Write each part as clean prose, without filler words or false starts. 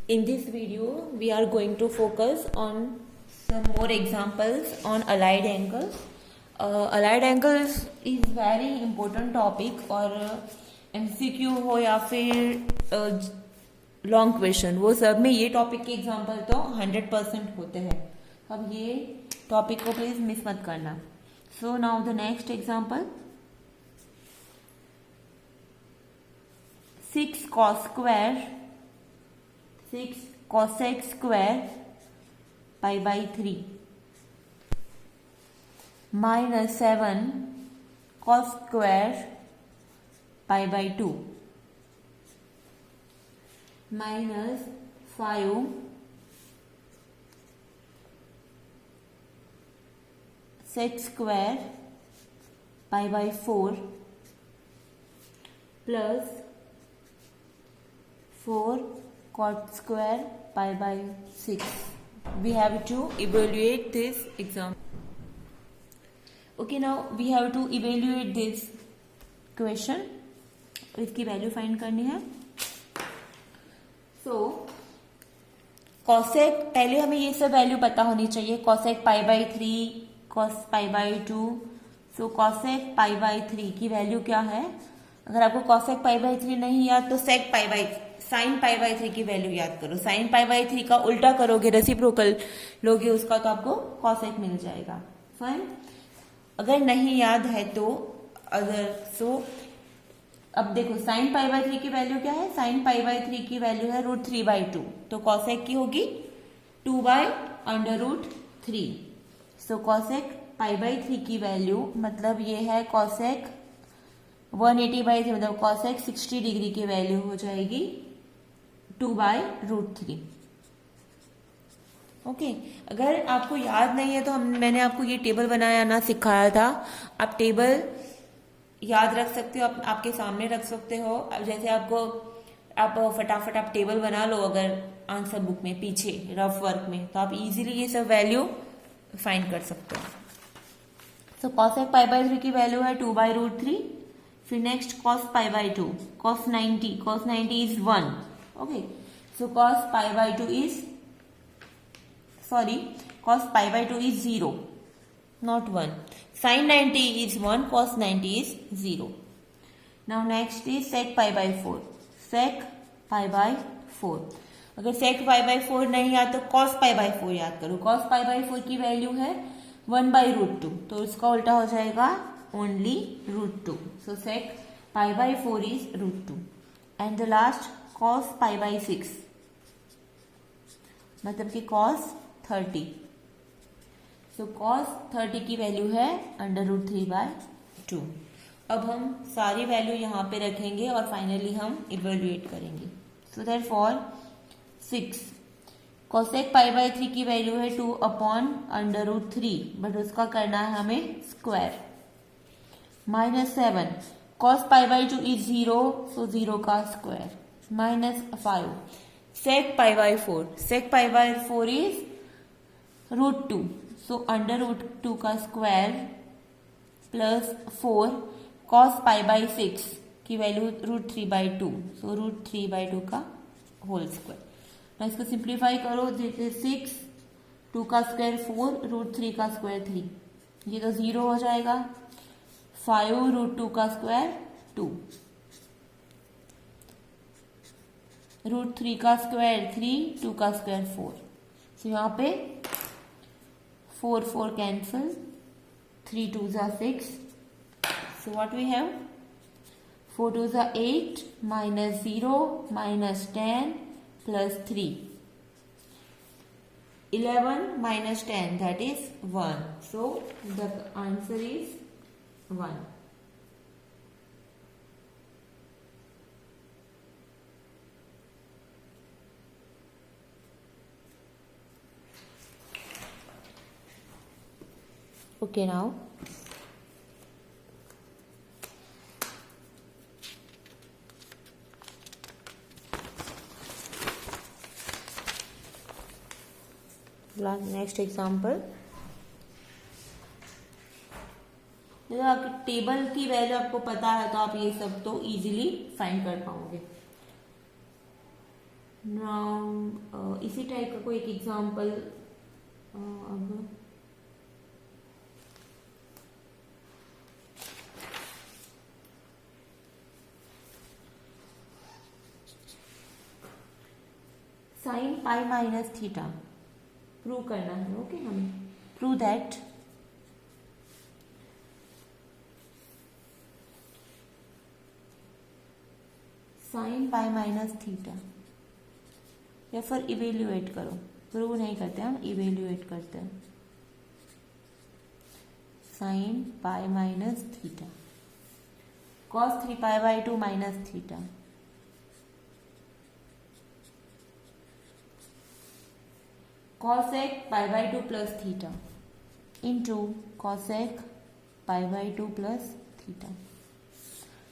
In this video, we are going to focus on some more examples on allied angles. Allied angles is very important topic और MCQ हो या फिर long question, वो सब में ये टॉपिक के एग्जाम्पल तो 100% होते हैं. अब ये टॉपिक को प्लीज मिस मत करना. So now the next example, 6 cosec square pi by 3 minus 7 cos square pi by 2 minus 5 sec square pi by 4 plus 4 cot square pi by 6. We have to evaluate this example. Okay, now we have to evaluate this question. इसकी value find करनी है. सो cosec, पहले हमें ये सब value पता होनी चाहिए. Cosec pi by 3, cos pi by 2. So cosec pi by 3 की वैल्यू क्या है? अगर आपको कॉसेक पाई बाई 3 नहीं याद तो sec pi by, sine pi by 3 की वैल्यू याद करो. साइन पाई बाई 3 का उल्टा करोगे, रेसिप्रोकल लोगे उसका, तो आपको कॉसेक मिल जाएगा. फाइन. अगर नहीं याद है तो अब देखो, साइन पाई बाई 3 की वैल्यू क्या है? साइन पाई बाई 3 की वैल्यू है √3/2. तो कॉसेक की होगी 2/√3. सो कॉसेक पाई बाई 3 की वैल्यू मतलब ये है कॉसेक 180/3, मतलब कॉसेक 60 डिग्री की वैल्यू हो जाएगी 2/√3. ओके. अगर आपको याद नहीं है तो मैंने आपको ये टेबल बनाया ना सिखाया था. आप टेबल याद रख सकते हो, आपके सामने रख सकते हो. जैसे आप फटाफट आप टेबल बना लो अगर आंसर बुक में पीछे रफ वर्क में, तो आप इजीली ये सब वैल्यू फाइंड कर सकते हो. सो कॉसेक पाई बाई 3 की वैल्यू है 2/√3. फिर next cos pi by 2, cos 90 is 1. Okay. So cos pi by 2 is cos pi by 2 is 0, not 1. Sin 90 is 1, cos 90 is 0. Now next is sec pi by 4. Sec pi by 4. अगर sec pi by 4 नहीं याद तो cos pi by 4 याद करो. cos pi by 4 की value है 1/√2, तो इसका उल्टा हो जाएगा only √2. So sec pi by 4 is √2. And the last cos pi by 6, मतलब कि cos 30. सो cos 30 की वैल्यू है √3/2. अब हम सारी वैल्यू यहाँ पे रखेंगे और फाइनली हम इवेल्युएट करेंगे. So therefore 6 cosec pi by 3 की वैल्यू है 2/√3, बट उसका करना है हमें square. Minus 7 cos pi by 2 is 0, सो 0 का square. Minus 5 sec pi by 4. sec pi by 4 is √2, सो √2 का square plus 4 cos pi by 6 की वैल्यू √3/2, सो √3/2 का होल स्क्वायर. मैं इसको सिंप्लीफाई करो, जैसे 6, 2 का स्क्वायर 4, √3 का स्क्वायर 3, ये तो 0 हो जाएगा. 5 √2 का स्क्वायर 2, √3 का स्क्वायर 3, 2 का स्क्वायर 4. सो यहाँ पे 4 cancel, 3 2s are 6. So what we have? 4 2s are 8, minus 0, minus 10, plus 3. 11 minus 10, that is 1. So the answer is 1. Okay, now next example. जब आपकी टेबल की वैल्यू आपको पता है तो आप ये सब तो इजीली फाइंड कर पाओगे. नाउ इसी टाइप का कोई एक एग्जाम्पल अब sign pi minus theta prove करना है। ओके, हमें prove that sine pi minus theta, या फिर इवेल्युएट करो, प्रूव नहीं करते हम, इवेल्युएट करते हैं। Sine pi minus theta cos 3π/2 minus theta cosec π/2 plus theta into cosec π/2 plus theta.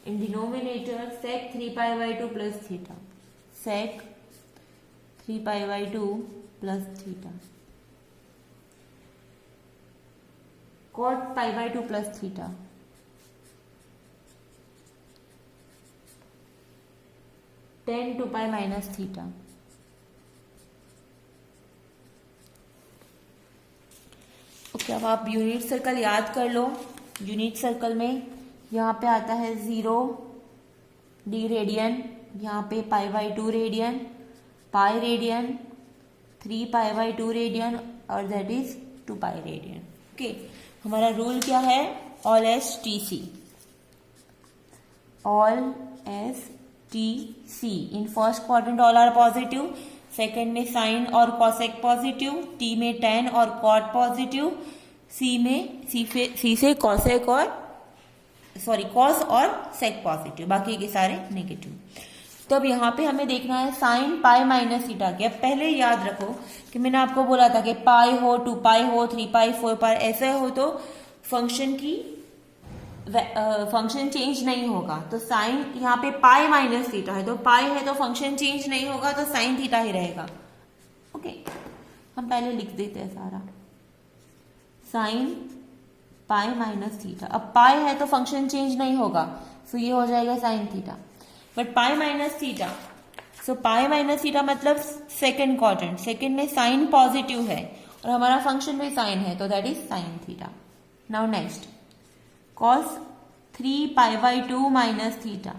In denominator sec 3π/2 plus theta, sec 3π/2 plus theta, cot π/2 plus theta, tan 2π minus theta. Okay, अब आप unit circle याद कर लो। Unit circle में यहाँ पे आता है 0d radian, यहाँ पे π/2 रेडियन, पाई रेडियन, 3π/2 रेडियन और दैट इज 2π रेडियन। ओके, हमारा रूल क्या है? All S T C, all S T C. In first quadrant all are positive, second में साइन और कॉसेक पॉजिटिव, टी में tan और कॉट पॉजिटिव, सी से cosec और कॉस और सेक पॉजिटिव, बाकी के सारे नेगेटिव। तो अब यहाँ पे हमें देखना है साइन पाई माइनस थीटा के। अब पहले याद रखो कि मैंने आपको बोला था कि पाई हो, 2π हो, 3π, 4π ऐसे हो तो फंक्शन चेंज नहीं होगा। तो साइन यहाँ पे पाई माइनस थीटा है, तो पाई है तो फंक्शन चेंज नहीं होगा, तो साइन थीटा ही रहेगा। ओके, हम पहले लिख देते हैं सारा, साइन पाई माइनस थीटा। अब पाई है तो फंक्शन चेंज नहीं होगा, तो ये हो जाएगा sine theta. But pi minus theta, so pi minus theta मतलब सेकेंड क्वाड्रेंट, सेकेंड में साइन पॉजिटिव है और हमारा फंक्शन भी साइन है, तो that is sine theta. Now next cos 3π/2 minus theta,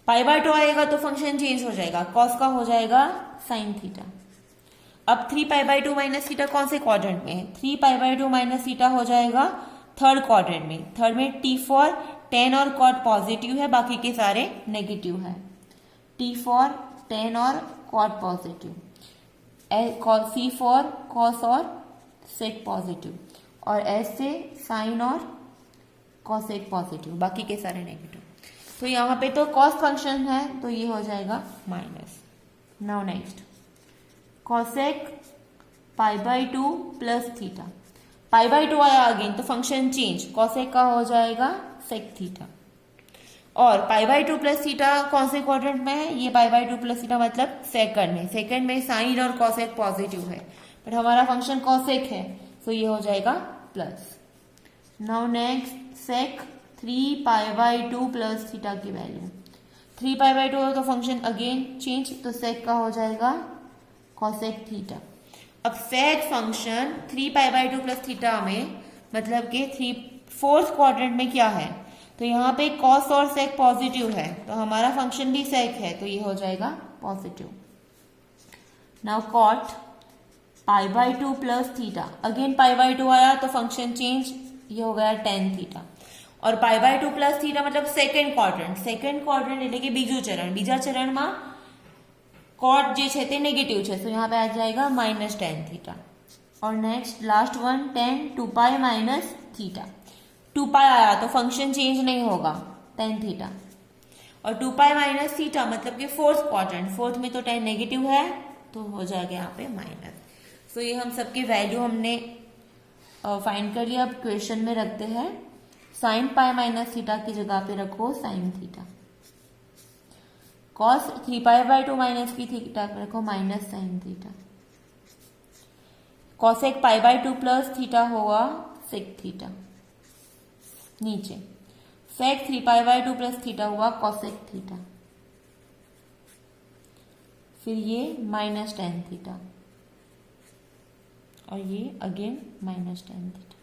π/2 आएगा तो फंक्शन चेंज हो जाएगा, cos का हो जाएगा साइन थीटा। अब 3π/2 माइनस थीटा कौन से क्वाड्रेंट में है? 3π/2 माइनस थीटा हो जाएगा थर्ड क्वाड्रेंट में। थर्ड में t फॉर tan और cot पॉजिटिव है, बाकी के सारे नेगेटिव है। t फॉर tan और cot positive, c for cos और sec पॉजिटिव, और s से साइन और कॉसेक पॉजिटिव, बाकी के सारे नेगेटिव। तो यहाँ पे तो कॉस फंक्शन है, तो ये हो जाएगा minus. Now next cosec π/2 plus theta, π/2 आया अगेन तो फंक्शन चेंज, कॉसेक का हो जाएगा सेक थीटा। और π/2 प्लस थीटा कौन से क्वाड्रेंट में है? ये π/2 प्लस थीटा मतलब सेकंड में, सेकंड में साइन और कॉसेक पॉजिटिव है, बट हमारा फंक्शन कॉसेक है, तो ये हो जाएगा प्लस। नाउ नेक्स्ट सेक 3π/2 प्लस थीटा की वैल्यू, 3π/2 हो तो फंक्शन अगेन चेंज, तो सेक का हो जाएगा कॉसेक थीटा। अब सेक फंक्शन 3π/2 प्लस थीटा में मतलब कि फोर्थ क्वाड्रेंट में क्या है? तो यहाँ पे कॉस और सेक पॉजिटिव है, तो हमारा फंक्शन भी सेक है, तो ये हो जाएगा positive. Now cot π/2 plus theta, again π/2 आया तो फंक्शन चेंज, ये हो गया tan थीटा। और π/2 प्लस थीटा मतलब सेकंड क्वाड्रेंट એટલે કે બીજું ચરણ, બીજા ચરણમાં cot જે છે તે નેગેટિવ છે, તો यहाँ पे आ जाएगा माइनस tan थीटा। और next last one tan 2π minus theta, 2π आया तो फंक्शन चेंज नहीं होगा, tan थीटा। और 2π माइनस थीटा मतलब कि फोर्थ क्वाड्रेंट, फोर्थ में तो tan नेगेटिव है, तो हो जाएगा यहाँ पे माइनस। तो ये हम सबके वैल्यू हमने फाइंड कर लिया। अब क्वेश्चन में रखते हैं साइन पाई माइनस थीटा की जगह पे रखो साइन थीटा, कॉस 3π/2 माइनस की थीटा पे रखो minus sine theta, cosec π/2 plus theta होगा सेक थीटा, नीचे सेक 3π/2 प्लस थीटा हुआ कॉसेक थीटा, फिर ये माइनस टेन थीटा और ये again minus tan theta.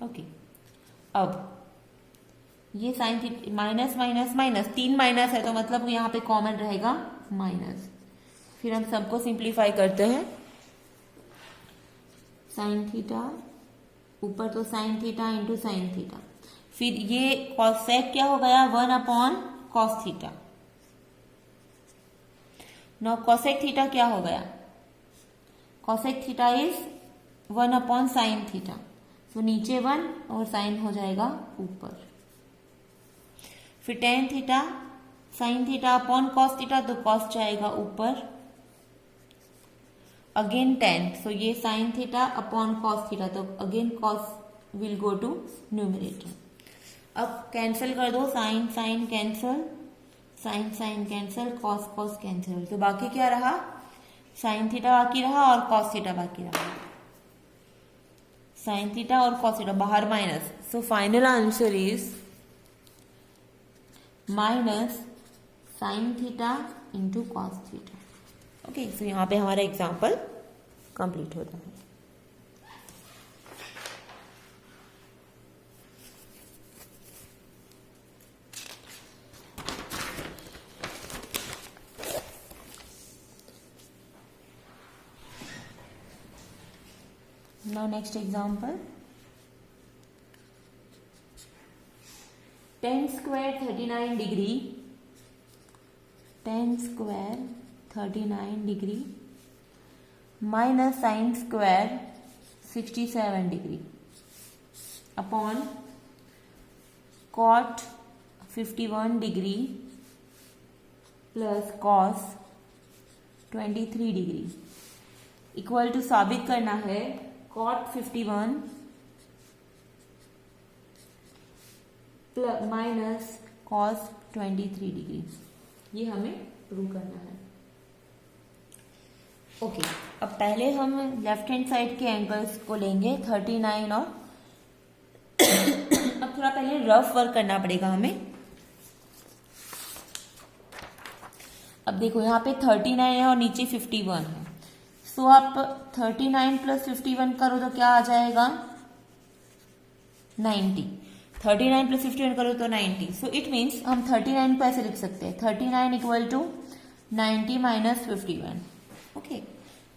Okay, अब ये sine theta minus minus minus, 3 minus है तो मतलब यहाँ पे कॉमन रहेगा माइनस। फिर हम सबको सिंप्लीफाई करते हैं। साइन थीटा ऊपर तो sine theta into sine theta, फिर ये कॉसेक क्या हो गया 1 upon cos theta. Now cosec theta क्या हो गया, cosec theta is 1 upon sine theta, तो नीचे 1 और साइन हो जाएगा ऊपर। फिर tan theta sine theta upon cos theta, तो कॉस जाएगा ऊपर, अगेन टेन, सो ये sine theta upon cos theta, तो again cos will go to numerator. अब कैंसिल कर दो, sine sine cancel, sine sine cancel, cos cos cancel, तो बाकी क्या रहा, साइन थीटा बाकी रहा और कॉस थीटा बाकी रहा। साइन थीटा और कॉस थीटा बाहर minus, so final answer is minus sine theta into cos theta. Okay, so यहाँ पे हमारा एग्जाम्पल कंप्लीट होता है। Now next example, 10 square 39 degree, 10 square 39 degree minus sin square 67 degree upon cot 51 degree plus cos 23 degree equal to साबित करना है cot 51 plus minus cos 23 degree, ये हमें प्रूव करना है। ओके, अब पहले हम लेफ्ट हैंड साइड के एंगल्स को लेंगे 39 और अब थोड़ा पहले रफ वर्क करना पड़ेगा हमें। अब देखो यहाँ पे 39 है और नीचे 51 है, सो आप 39 प्लस 51 करो तो क्या आ जाएगा 90, 39 प्लस 51 करो तो 90, सो इट मीन्स हम 39 को ऐसे लिख सकते हैं 39 equal to 90 minus 51। Okay,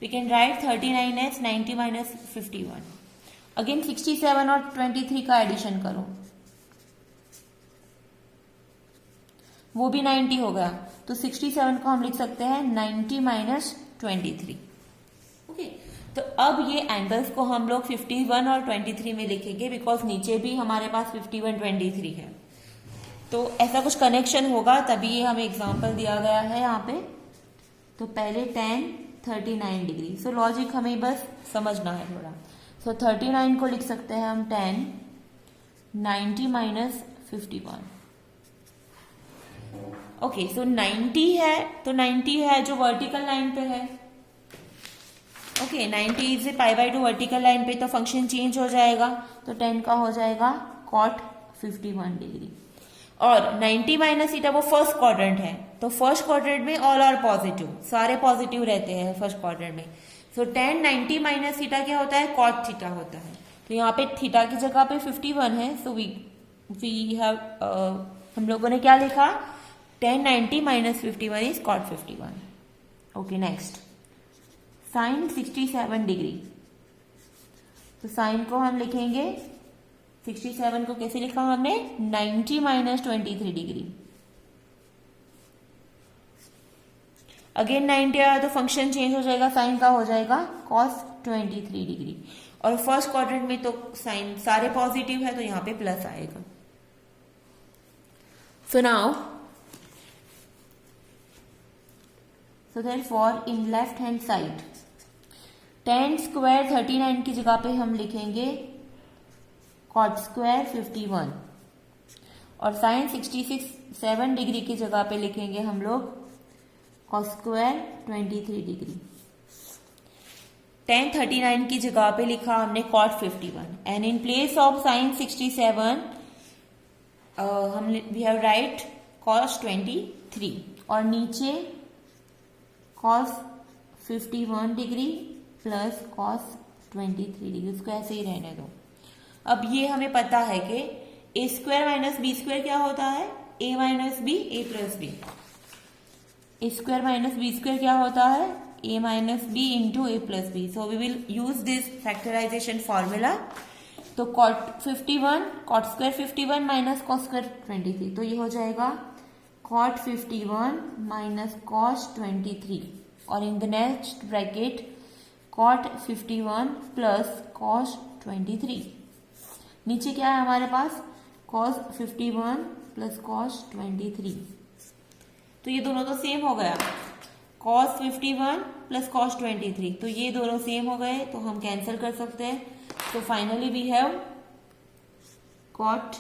we can write 39 as 90 minus 51। Again 67 और 23 का एडिशन करो, वो भी 90 हो गया, तो 67 को हम लिख सकते हैं 90 माइनस 23। ओके, तो अब ये एंगल्स को हम लोग 51 और 23 में लिखेंगे, बिकॉज नीचे भी हमारे पास 51 23 है, तो ऐसा कुछ कनेक्शन होगा, तभी ये हमें एग्जांपल दिया गया है यहाँ पे। तो पहले 10 39 डिग्री, सो लॉजिक हमें बस समझना है थोड़ा। सो 39 को लिख सकते हैं हम 10 90 माइनस 51। ओके, सो 90 है तो 90 है जो वर्टिकल लाइन पे है। ओके, 90 से π/2 वर्टिकल लाइन पे, तो फंक्शन चेंज हो जाएगा, तो 10 का हो जाएगा cot 51 डिग्री। और 90 माइनस थीटा वो फर्स्ट क्वाड्रेंट है, तो फर्स्ट क्वाड्रेंट में ऑल आर पॉजिटिव, सारे पॉजिटिव रहते हैं फर्स्ट क्वाड्रेंट में। सो 10 90 माइनस थीटा क्या होता है cot थीटा होता है, तो यहाँ पे थीटा की जगह पे 51 है, सो वी हैव हम लोगों ने क्या लिखा 10 90 minus 51 is cot 51। Okay, next sine 67 degree, तो साइन को हम लिखेंगे 67 को कैसे लिखा हमने 90 माइनस 23 डिग्री। अगेन 90 आया तो फंक्शन चेंज हो जाएगा, साइन का हो जाएगा cos 23 डिग्री, और फर्स्ट क्वाड्रेंट में तो साइन सारे पॉजिटिव है तो यहाँ पे प्लस आएगा। So now so therefore in left hand side 10 square 39 की जगह पे हम लिखेंगे cot स्क्वायर 51, और साइन 7 डिग्री की जगह पे लिखेंगे हम लोग cos स्क्वायर 23 डिग्री। 10 39 की जगह पे लिखा हमने cot 51, and in place of sine 67 हम वी हैव राइट cos 23, और नीचे cos 51 degree plus cos 23 degree, उसको ऐसे ही रहने दो। अब ये हमें पता है कि A square minus B square क्या होता है, A minus B A plus B. A square minus B square क्या होता है, A minus B into A plus B. So we will use this factorization formula. तो cot 51 cot square 51 minus cos square 23, तो ये हो जाएगा cot 51 minus cos 23, और in the next bracket cot 51 plus cos 23। नीचे क्या है हमारे पास, कॉस 51 प्लस कॉस 23। तो ये दोनों तो सेम हो गया, कॉस 51 प्लस कॉस 23, तो ये दोनों सेम हो गए, तो हम कैंसिल कर सकते हैं। तो finally we have cot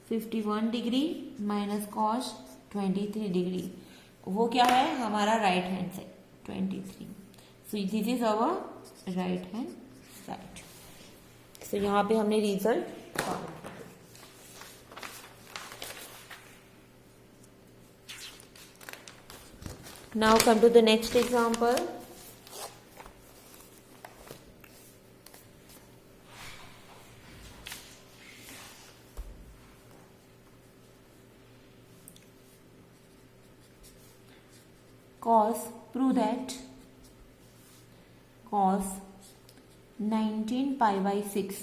51 degree minus cos 23 degree, वो क्या है हमारा right hand side 23। So this is our right hand side. So यहाँ पे हमने result found. Now come to the next example. Prove that cos 19 pi by 6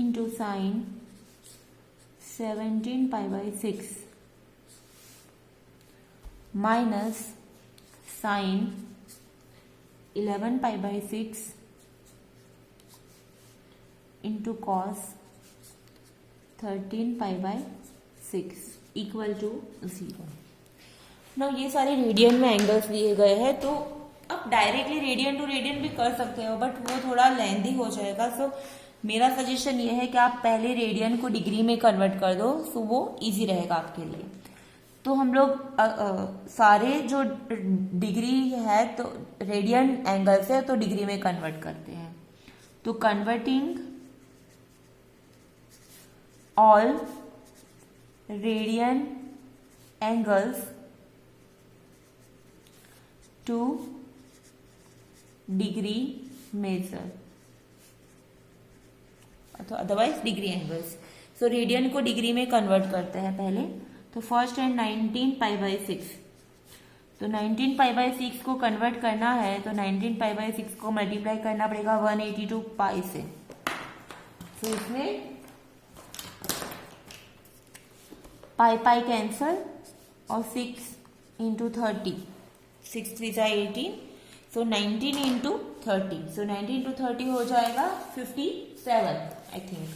into sin 17 pi by 6 minus sin 11 pi by 6 into cos 13 pi by 6 equal to 0। ना ये सारे radian में angles दिए गए हैं, तो अब डायरेक्टली रेडियन टू रेडियन भी कर सकते हो, बट वो थोड़ा लेंथी हो जाएगा। सो मेरा सजेशन ये है कि आप पहले रेडियन को डिग्री में कन्वर्ट कर दो, सो वो इजी रहेगा आपके लिए। तो हम लोग सारे जो डिग्री है तो रेडियन एंगल्स है तो डिग्री में कन्वर्ट करते हैं। तो converting all radian angles to degree measure, तो otherwise degree angles. So radian को डिग्री में कन्वर्ट करते हैं पहले। तो फर्स्ट है 19 पाई बाई 6, तो 19 पाई बाई 6 को कन्वर्ट करना है तो 19 पाई बाई 6 को मल्टीप्लाई करना पड़ेगा 182 पाई से। तो इसमें पाई पाई कैंसल और 6 इंटू 30, 6 3 जा 18, सो 19 इंटू 30, सो 19 इंटू 30 हो जाएगा 57 I think.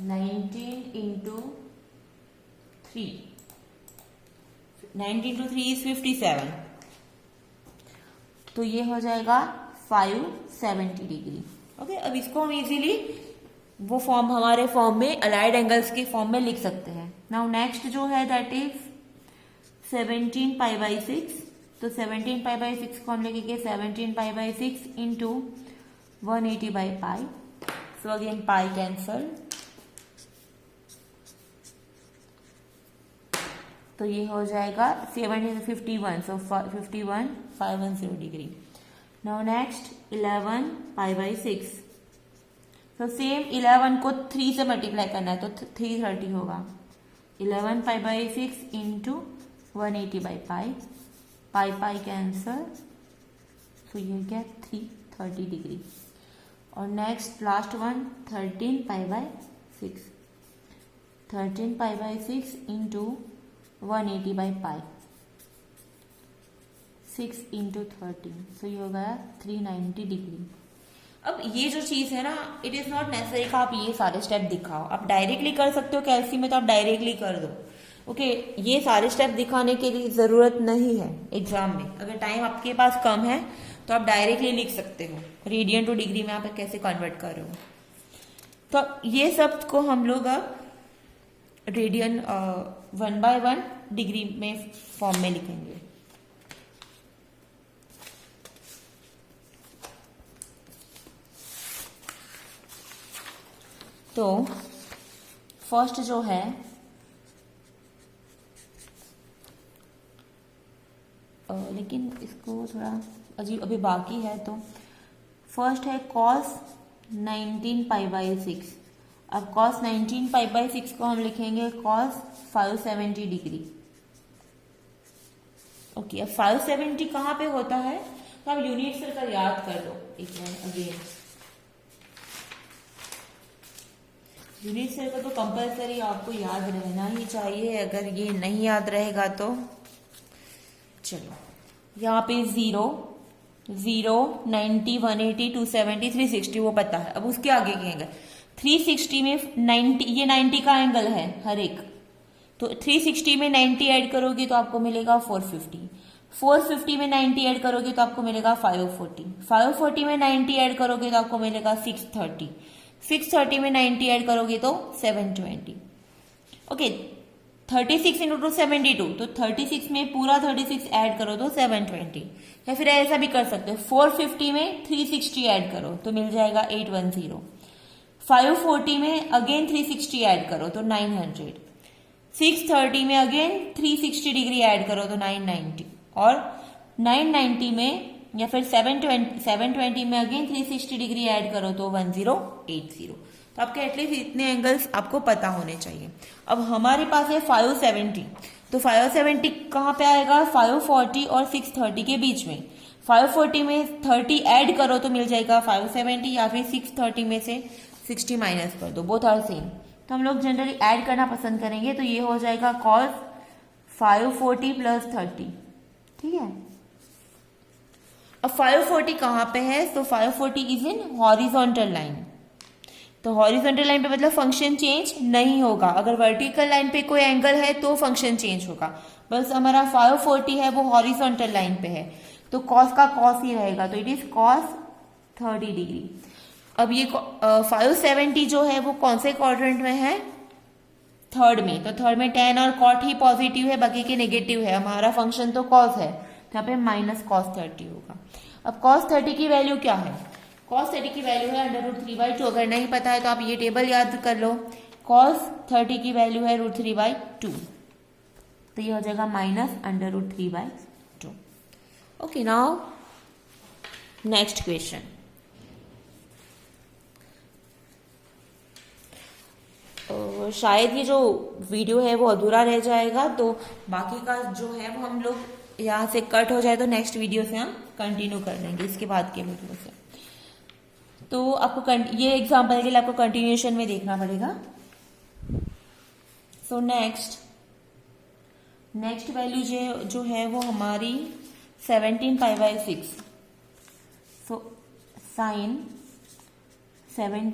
19 into 3, 19 into 3 is 57, तो ये हो जाएगा 570 डिग्री। ओके, अब इसको हम इजीली वो फॉर्म हमारे फॉर्म में अलाइड एंगल्स के फॉर्म में लिख सकते हैं। नाउ नेक्स्ट जो है दैट इज 17 पाई बाई 6, तो 17 पाई बाई 6 को हम लिखेंगे 17 pi by 6 into 180 by pi. So again pi cancel, तो ये हो जाएगा 51, सो 51 510 degree. Now next 11 pi by 6, तो सेम 11 को 3 से मल्टीप्लाई करना है तो 330 होगा। 11 pi by 6 into 180 by pi, pi pi cancel, तो ये क्या 330 डिग्री। और next last one 13 pi by 6, 13 pi by 6 into 180 by pi, 6 into 13, सो ये हो गया 390 डिग्री। अब ये जो चीज़ है ना, इट इज़ नॉट नेसेसरी कि आप ये सारे स्टेप दिखाओ, आप डायरेक्टली कर सकते हो कैलसी में, तो आप डायरेक्टली कर दो। ओके, ये सारे स्टेप दिखाने की ज़रूरत नहीं है एग्जाम में। अगर टाइम आपके पास कम है तो आप डायरेक्टली लिख सकते हो रेडियन टू डिग्री में आप कैसे कन्वर्ट कर रहे हो। तो ये सब को हम लोग अब रेडियन 1 बाय 1 डिग्री में फॉर्म में लिखेंगे। तो फर्स्ट जो है लेकिन इसको थोड़ा अभी बाकी है। तो फर्स्ट है कॉस 19 पाई बाई 6। अब कॉस 19 पाई बाई 6 को हम लिखेंगे कॉस 570 डिग्री। ओके, अब 570 कहाँ पे होता है, तो आप यूनिट सर्कल याद कर लो एक बार अगेन। यूनिट सर्कल तो कंपलसरी आपको याद रहना ही चाहिए, अगर ये नहीं याद रहेगा तो चलो, यहाँ पे 0, 0, 90, 180, 270, 360 वो पता है। अब उसके आगे के एंगल 360 में 90, ये 90 का एंगल है हर एक, तो 360 में 90 ऐड करोगे तो आपको मिलेगा 450, 450 में 90 ऐड करोगे तो आपको मिलेगा 540, 540 में 90 ऐड करोगे तो आपको मिलेगा 630, 630 में 90 ऐड करोगे तो 720। ओके, 36 इंटू 272, तो 36 में पूरा 36 ऐड करो तो 720, या फिर ऐसा भी कर सकते हो 450 में 360 ऐड करो तो मिल जाएगा 810, 540 में अगेन 360 ऐड करो तो 900, 630 में अगेन 360 डिग्री ऐड करो तो 990, और 990 में या फिर 720 में अगेन 360 डिग्री ऐड करो तो 1080। तो आपके एटलीस्ट इतने एंगल्स आपको पता होने चाहिए। अब हमारे पास है 570, तो 570 कहाँ पे आएगा, 540 और 630 के बीच में। 540 में 30 ऐड करो तो मिल जाएगा 570, या फिर 630 में से 60 माइनस कर दो, बोथ आर सेम। तो हम लोग जनरली ऐड करना पसंद करेंगे, तो ये हो जाएगा कॉस 540 प्लस 30, ठीक है। अब 540 कहाँ पे है, तो 540 इज इन हॉरिजॉन्टल लाइन, तो हॉरिजॉन्टल लाइन पे मतलब फंक्शन चेंज नहीं होगा। अगर वर्टिकल लाइन पे कोई एंगल है तो फंक्शन चेंज होगा, बस हमारा 540 है वो हॉरिजॉन्टल लाइन पे है, तो कॉस का कॉस ही रहेगा, तो इट इज कॉस 30 डिग्री। अब ये 570 जो है वो कौन से क्वाड्रेंट में है, थर्ड में, तो थर्ड में tan और cot ही पॉजिटिव है, बाकी के नेगेटिव है। हमारा फंक्शन तो cos है, तो यहाँ पे माइनस कॉस 30 होगा। अब cos 30 की वैल्यू क्या है, cos 30 की वैल्यू है √3/2। अगर नहीं पता है तो आप ये टेबल याद कर लो, cos 30 की वैल्यू है √3/2, तो ये हो जाएगा minus √3/2। Okay, now next question. शायद ये जो वीडियो है वो अधूरा रह जाएगा, तो बाकी का जो है वो हम लोग यहाँ से कट हो जाए तो नेक्स्ट वीडियो से हम कंटिन्यू कर लेंगे, इसके बाद के वीडियो से। तो आपको ये एग्जाम्पल के लिए आपको कंटिन्यूएशन में देखना पड़ेगा। सो नेक्स्ट वैल्यू जो है वो हमारी 17 पाई बाई 6। So sine 17